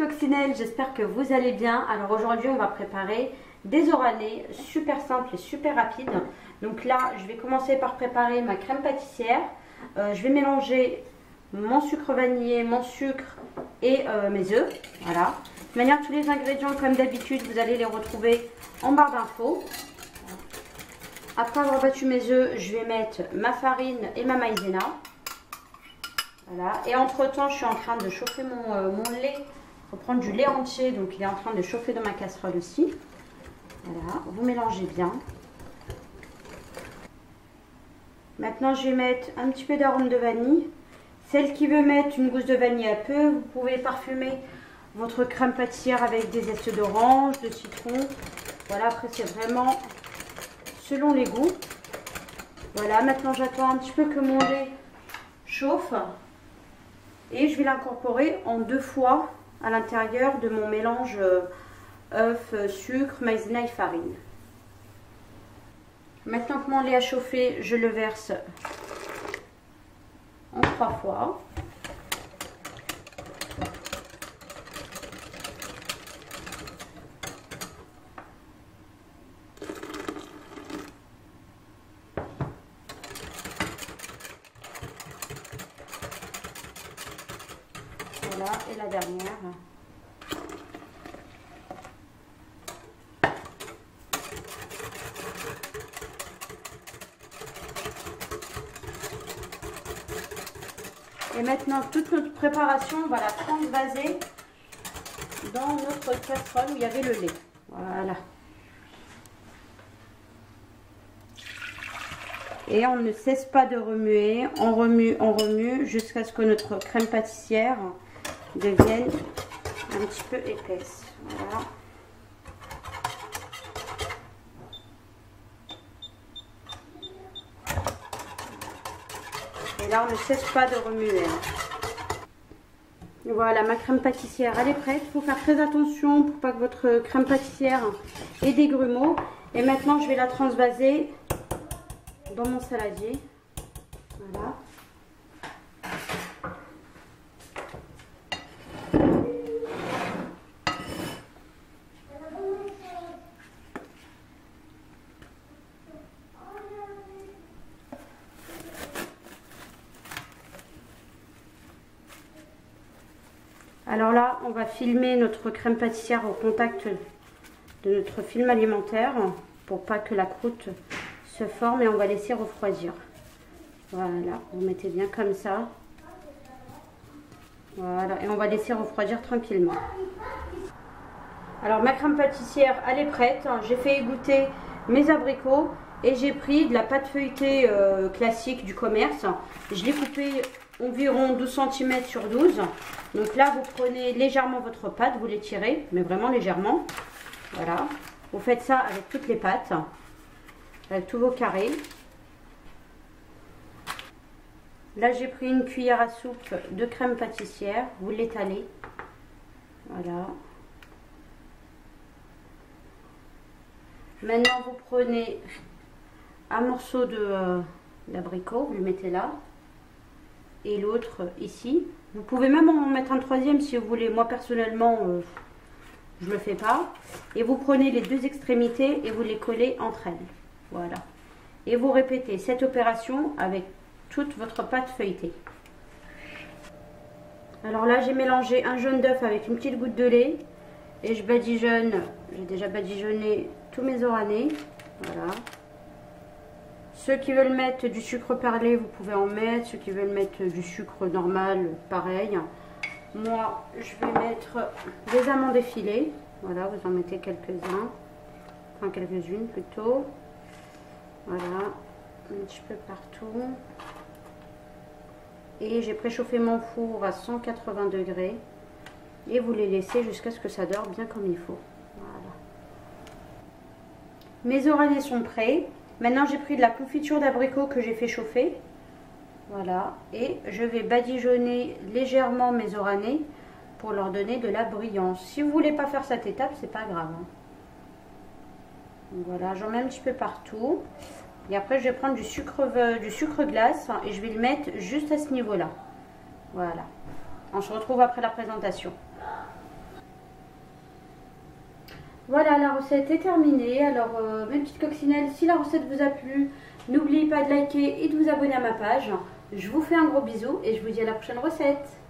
coccinelles, j'espère que vous allez bien. Alors aujourd'hui on va préparer des oranais super simples et super rapides. Donc là je vais commencer par préparer ma crème pâtissière. Je vais mélanger mon sucre vanillé, mon sucre et mes œufs. Voilà. De manière, tous les ingrédients comme d'habitude vous allez les retrouver en barre d'infos. Après avoir battu mes œufs, je vais mettre ma farine et ma maïzena. Voilà. Et entre temps, je suis en train de chauffer mon lait. Il faut prendre du lait entier, donc il est en train de chauffer dans ma casserole aussi. Voilà, vous mélangez bien. Maintenant, je vais mettre un petit peu d'arôme de vanille. Celle qui veut mettre une gousse de vanille à peu, vous pouvez parfumer votre crème pâtissière avec des zestes d'orange, de citron. Voilà, après c'est vraiment selon les goûts. Voilà, maintenant j'attends un petit peu que mon lait chauffe. Et je vais l'incorporer en 2 fois à l'intérieur de mon mélange œuf, sucre, maïzena et farine. Maintenant que mon lait a chauffé, je le verse en 3 fois. Voilà, et la dernière. Et maintenant, toute notre préparation, on va la transvaser dans notre casserole où il y avait le lait. Voilà. Et on ne cesse pas de remuer, on remue jusqu'à ce que notre crème pâtissière devienne un petit peu épaisse. Voilà. Et là, on ne cesse pas de remuer. Voilà, ma crème pâtissière, elle est prête. Il faut faire très attention pour pas que votre crème pâtissière ait des grumeaux. Et maintenant, je vais la transvaser dans mon saladier. Voilà. Alors là, on va filmer notre crème pâtissière au contact de notre film alimentaire pour pas que la croûte se forme, et on va laisser refroidir. Voilà, vous mettez bien comme ça. Voilà, et on va laisser refroidir tranquillement. Alors ma crème pâtissière, elle est prête. J'ai fait égoutter mes abricots et j'ai pris de la pâte feuilletée classique du commerce. Je l'ai coupée environ 12 cm sur 12. Donc là, vous prenez légèrement votre pâte, vous l'étirez, mais vraiment légèrement. Voilà. Vous faites ça avec toutes les pâtes, avec tous vos carrés. Là, j'ai pris une cuillère à soupe de crème pâtissière. Vous l'étalez. Voilà. Maintenant, vous prenez un morceau d'abricot, vous le mettez là. Et l'autre ici. Vous pouvez même en mettre un troisième si vous voulez. Moi personnellement, je le fais pas. Et vous prenez les 2 extrémités et vous les collez entre elles. Voilà. Et vous répétez cette opération avec toute votre pâte feuilletée. Alors là, j'ai mélangé un jaune d'œuf avec une petite goutte de lait. Et je badigeonne. J'ai déjà badigeonné tous mes oranais. Voilà. Ceux qui veulent mettre du sucre perlé, vous pouvez en mettre. Ceux qui veulent mettre du sucre normal, pareil. Moi, je vais mettre des amandes effilées. Voilà, vous en mettez quelques-uns. Enfin, quelques-unes plutôt. Voilà, un petit peu partout. Et j'ai préchauffé mon four à 180 degrés. Et vous les laissez jusqu'à ce que ça dore bien comme il faut. Voilà. Mes oranais sont prêts. Maintenant, j'ai pris de la confiture d'abricot que j'ai fait chauffer. Voilà. Et je vais badigeonner légèrement mes oranais pour leur donner de la brillance. Si vous ne voulez pas faire cette étape, c'est pas grave. Donc voilà, j'en mets un petit peu partout. Et après, je vais prendre du sucre glace et je vais le mettre juste à ce niveau-là. Voilà. On se retrouve après la présentation. Voilà, la recette est terminée. Alors, mes petites coccinelles, si la recette vous a plu, n'oubliez pas de liker et de vous abonner à ma page. Je vous fais un gros bisou et je vous dis à la prochaine recette.